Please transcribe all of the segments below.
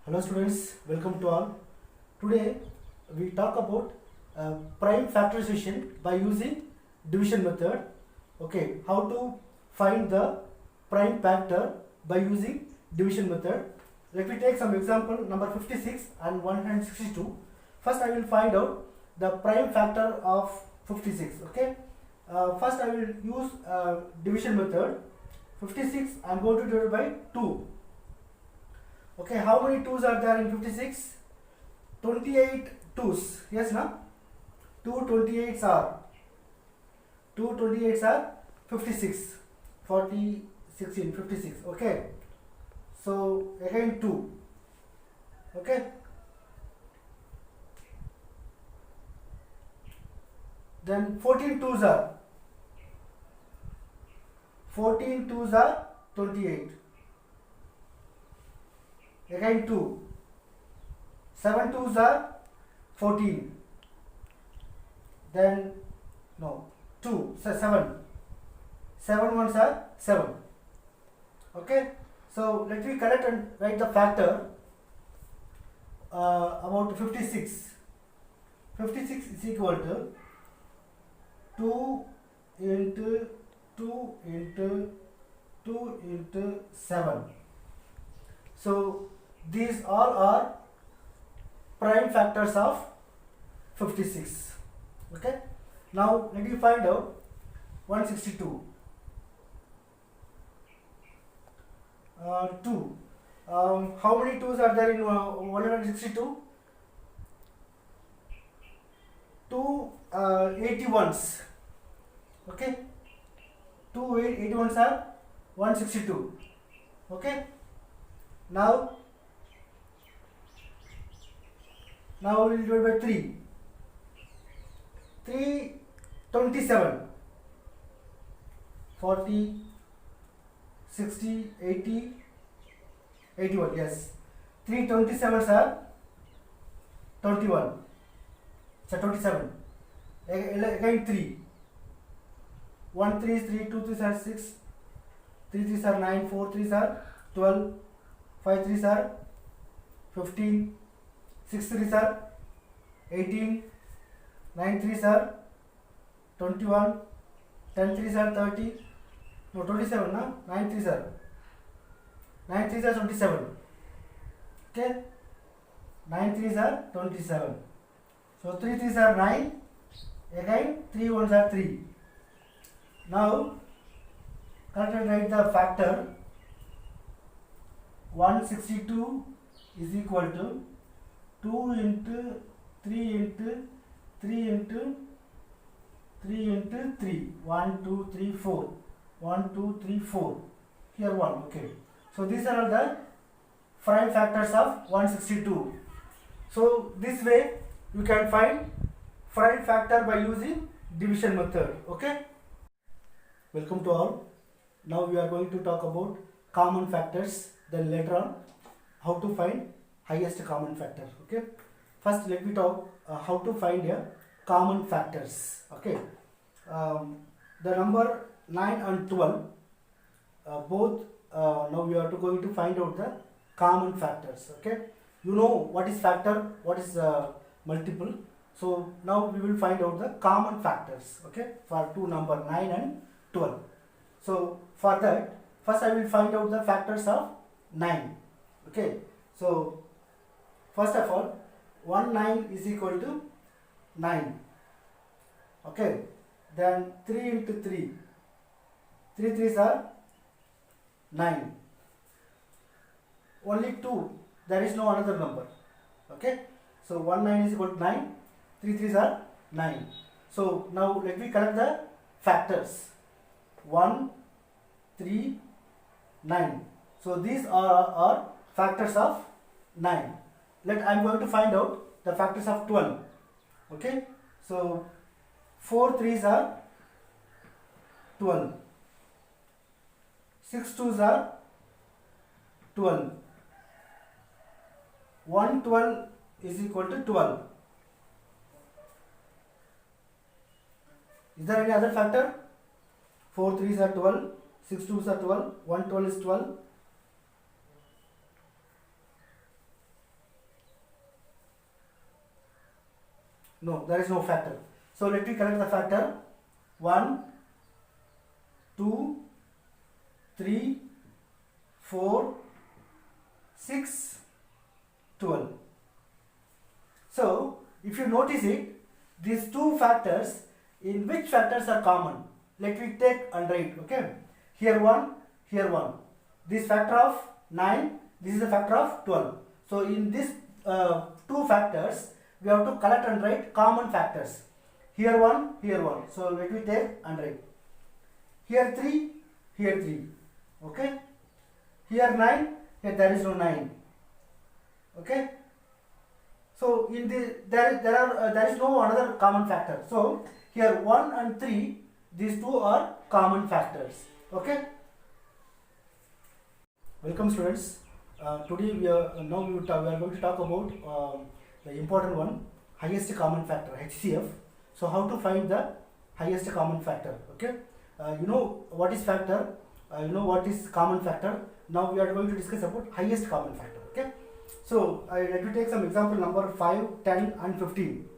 Hello students, welcome to all. Today we talk about prime factorization by using division method. Okay, how to find the prime factor by using division method. Let me take some example number 56 and 162. First I will find out the prime factor of 56. Okay, first I will use division method. 56 I am going to divide by 2. Okay, how many 2's are there in 56? 28 2's. Yes, na? 2 28's are 56. 40, 16, 56. Okay. So again 2. Okay. Then 14 2's are 28. Again 2. 7 2's are 14. Then no 2, so 7. 7 ones are 7. Okay. So let me correct and write the factor about 56. 56 is equal to 2 into 2 into 2 into 7. So these all are prime factors of 56. Okay. Now let me find out 162. 2. How many 2's are there in 162? 2 81's. Okay. 2 81's are 162. Okay. Now we will divide by 3. 3 27. 40, 60, 80, 81. Yes. 3 27's are 21. So 27. Again 3. 1 3 is 3, 2 3s are 6, 3 3s are 9, 4 3s are 12, 5 3s are 15, 6 3s are 18, 9 3s are 21, 10 3s are 30, no 27, no? 9 3s are 27. Okay, 9 3s are 27. So 3 3s are 9. Again 3 1s are 3. Now correct and write the factor. 162 is equal to 2 into 3 into 3 into 3 into 3. 1 2 3 4. 1 2 3 4. Here 1. Okay. So these are all the prime factors of 162. So this way you can find prime factor by using division method. Okay. Welcome to all. Now we are going to talk about common factors. Then later on how to find highest common factor. Okay. First let me talk how to find a common factors. Okay. The number 9 and 12 both now we are going to find out the common factors. Okay. You know what is factor, what is multiple. So now we will find out the common factors. Okay. For two number 9 and 12. So for that first I will find out the factors of 9. Okay. So first of all 1 9 is equal to 9. Okay. Then 3 into 3. 3 3s are 9. Only 2. There is no another number. Okay. So 1 9 is equal to 9. 3 3s are 9. So now let me collect the factors. 1 3 9. So these are factors of 9. I am going to find out the factors of 12. Okay. So 4 3s are 12. 6 2s are 12. 1 12 is equal to 12. Is there any other factor? 4 3s are 12. 6 2s are 12. 1 12 is 12. No, there is no factor. So let me collect the factor. 1, 2, 3, 4, 6, 12. So if you notice it, these two factors, in which factors are common? Let me take and write. Okay, here 1, here 1. This factor of 9, this is a factor of 12. So in this two factors, we have to collect and write common factors. Here 1, here 1. So let me take and write. Here 3, here 3. Okay. Here 9, here there is no 9. Okay. So in the there is no another common factor. So here 1 and 3, these two are common factors. Okay. Welcome students. Today we are going to talk about the important one, highest common factor, HCF. So how to find the highest common factor? Okay. You know what is factor? You know what is common factor. Now we are going to discuss about highest common factor. Okay. So I let me take some example number 5, 10 and 15.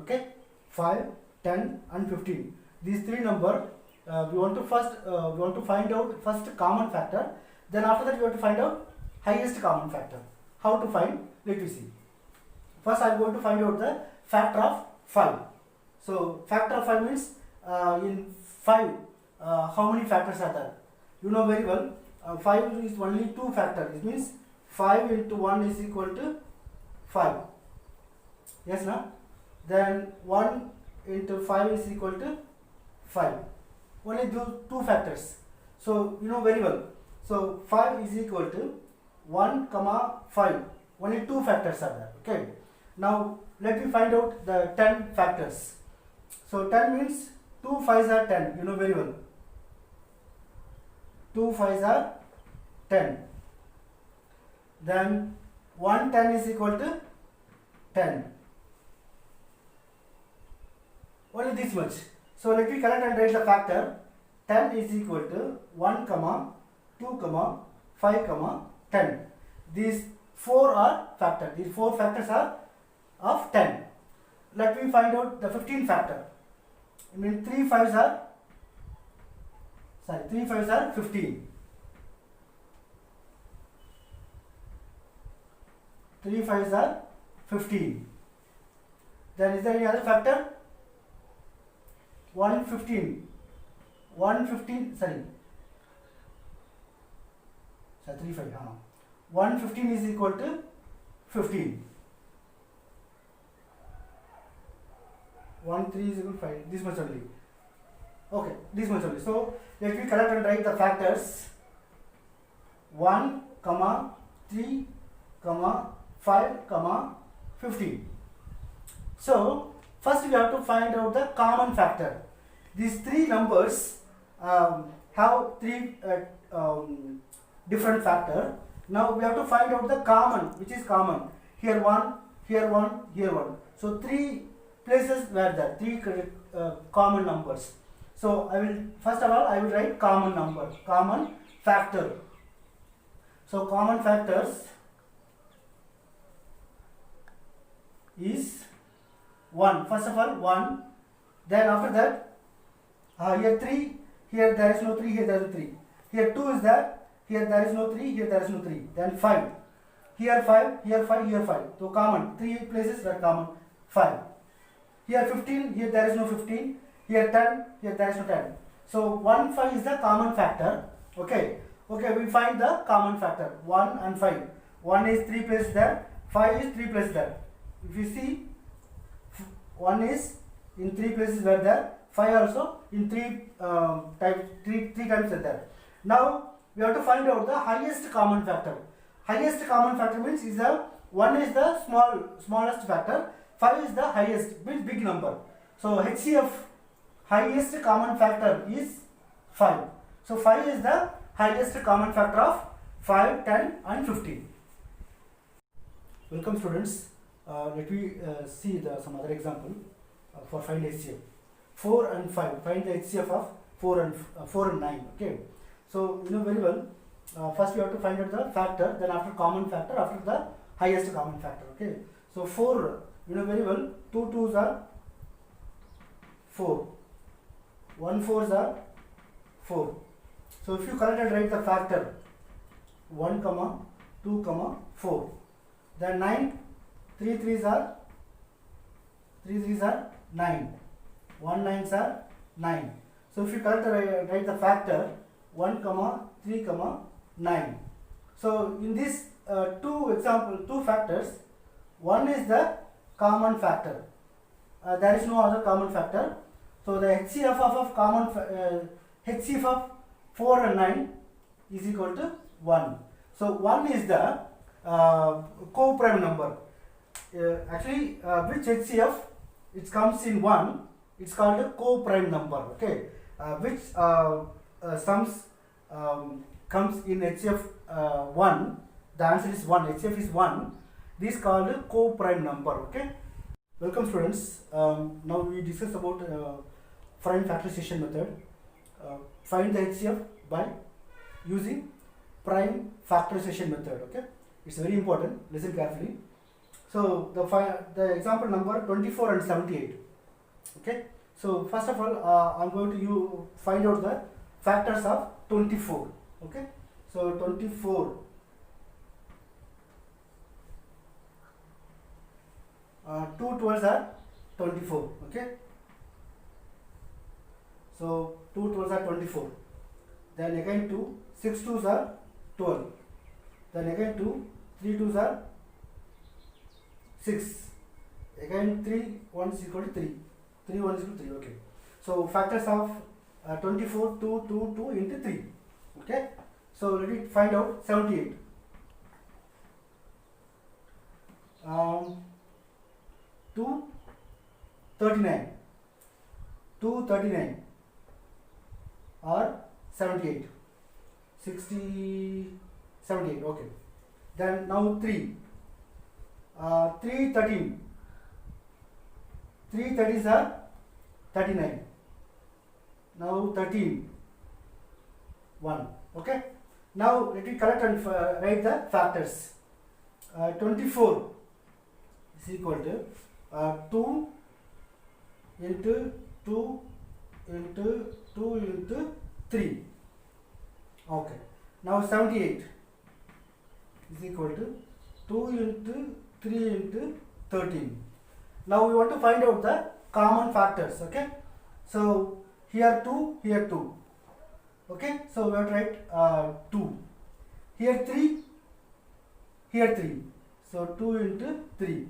Okay. 5, 10 and 15. These three number we want to find out first common factor. Then after that we have to find out highest common factor. How to find? Let me see. First I am going to find out the factor of 5. So factor of 5 means in 5 how many factors are there? You know very well, 5 is only 2 factors. It means 5 into 1 is equal to 5. Yes, no? Then 1 into 5 is equal to 5. Only two factors. So you know very well. So 5 is equal to 1 comma 5. Only 2 factors are there. Okay. Now let me find out the 10 factors. So 10 means 2 5s are 10. You know very well. 2 5s are 10. Then 1 10 is equal to 10. Only this much. So let me collect and write the factor. 10 is equal to 1 comma 2 comma 5 comma 10. These 4 are factors. These 4 factors are of 10. Let me find out the 15 factor. I mean 3 5s are 15. 3 5s are 15. Then is there any other factor? 115. 115 is equal to 15. 1 3 is equal to 5. This much only. Okay, this much only. So let me collect and write the factors. 1 comma 3 comma 5 comma 15. So first we have to find out the common factor. These three numbers have three different factor. Now we have to find out the common, which is common. Here 1, here 1, here 1. So 3 places were there, 3 common numbers. So I will first of all I will write common number, common factor. So common factors is 1. First of all 1. Then after that here 3, here there is no 3, here there is 3. Here 2 is there, here there is no 3, here there is no 3. Then 5. Here 5, here 5, here 5. So common, 3 places were common, 5. Here 15, here there is no 15. Here 10, here there is no 10. So 1 5 is the common factor. Okay. Okay, we find the common factor 1 and 5. 1 is 3 places there, 5 is 3 places there. If you see, 1 is in 3 places were there, 5 also in 3 times are there. Now we have to find out the highest common factor. Highest common factor means is the 1 is the smallest factor, 5 is the highest, means big number. So HCF, highest common factor is 5. So 5 is the highest common factor of 5, 10 and 15. Welcome students. Let me see some other example for find HCF. 4 and 5. Find the HCF of 4 and 9. Okay. So you know very well. First we have to find out the factor. Then after common factor, after the highest common factor. Okay. So 4 You know very well, 2 2s are 4, 1 4s are 4. So if you correct and write the factor 1 comma 2 comma 4, then 9, 3 3s are 9, 1 9s are 9. So if you correct and write the factor 1 comma 3 comma 9. So in this two factors, one is the common factor. There is no other common factor. So the HCF of HCF of 4 and 9 is equal to 1. So 1 is the co-prime number. Actually, which HCF it comes in 1, it's called a co-prime number. Okay, which sums comes in HCF 1. The answer is 1. HCF is 1. This is called a co-prime number. Okay. Welcome students. Now we discuss about prime factorization method. Find the HCF by using prime factorization method. Okay, it's very important. Listen carefully. So the example number 24 and 78. Okay. So first of all, I'm going to find out the factors of 24. Okay. So 24. 2 12s are 24. Okay. So 2 12s are 24. Then again 2, 6 2s are 12. Then again 2, 3 2s are 6. Again 3 1 is equal to 3. 3 1 is equal to 3. Okay. So factors of 24, 2 2 2 into 3. Okay. So let me find out 78. 2 39. 2 39 or 78. 78. Okay. Then now 3. 3 13. 3 30s are 39. Now 13. 1. Okay. Now let me correct and write the factors. 24 is equal to 2 into 2 into 2 into 3. Okay. Now 78 is equal to 2 into 3 into 13. Now we want to find out the common factors. Okay. So here 2, here 2. Okay. So we have to write 2. Here 3, here 3. So 2 into 3.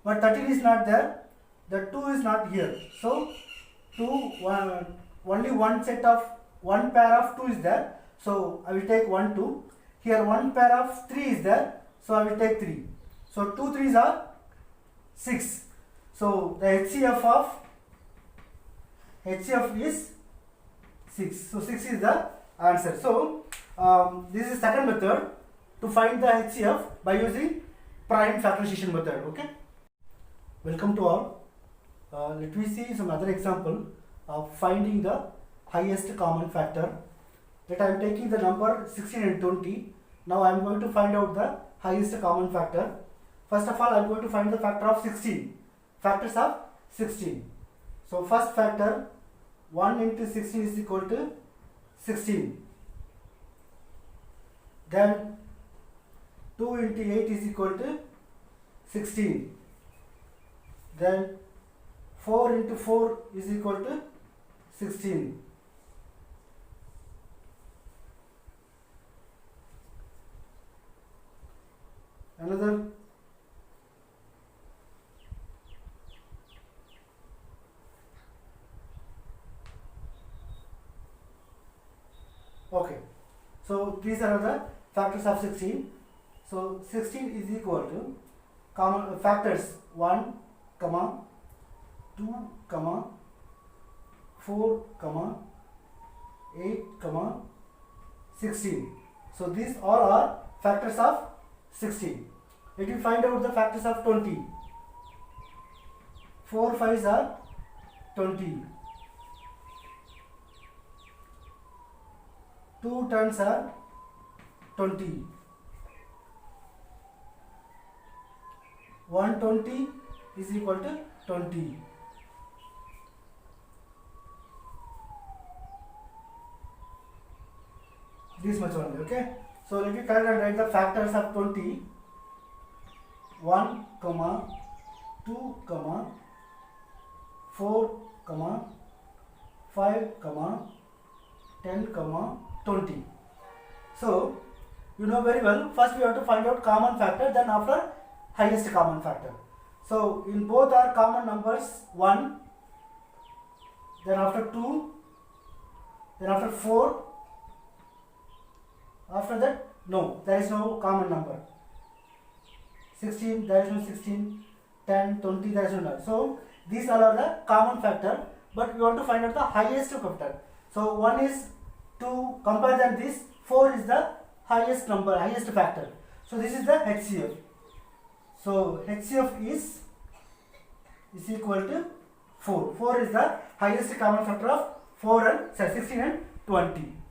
But 13 is not there. The 2 is not here. So only one pair of 2 is there. So I will take 1 2. Here one pair of 3 is there. So I will take 3. So 2 3s are 6. So the HCF is 6. So 6 is the answer. So this is second method to find the HCF by using prime factorization method. Okay. Welcome to all. Let me see some other example of finding the highest common factor. That I am taking the number 16 and 20. Now I am going to find out the highest common factor. First of all, I am going to find the factor of 16. Factors of 16. So first factor 1 into 16 is equal to 16. Then 2 into 8 is equal to 16. Then 4 into 4 is equal to 16. Another okay. So these are the factors of 16. So 16 is equal to common factors 1, 2, 4, 8, 16. So these all are factors of 16. Let me find out the factors of 20. 4 5s are 20. 2 10s are 20. 120 is equal to 20. This much only, okay? So let me correct and write the factors of 20. 1, 2, 4, 5, 10, 20. So you know very well, first we have to find out common factor, then after highest common factor. So in both are common numbers 1, then after 2, then after 4, after that no, there is no common number. 16, there is no 16, 10, 20, there is no number. So these all are the common factor, but we want to find out the highest factor. So 1 is 2, compare than this, 4 is the highest number, highest factor. So this is the HCF. So HCF is equal to 4. 4 is the highest common factor of 4 and 16 and 20.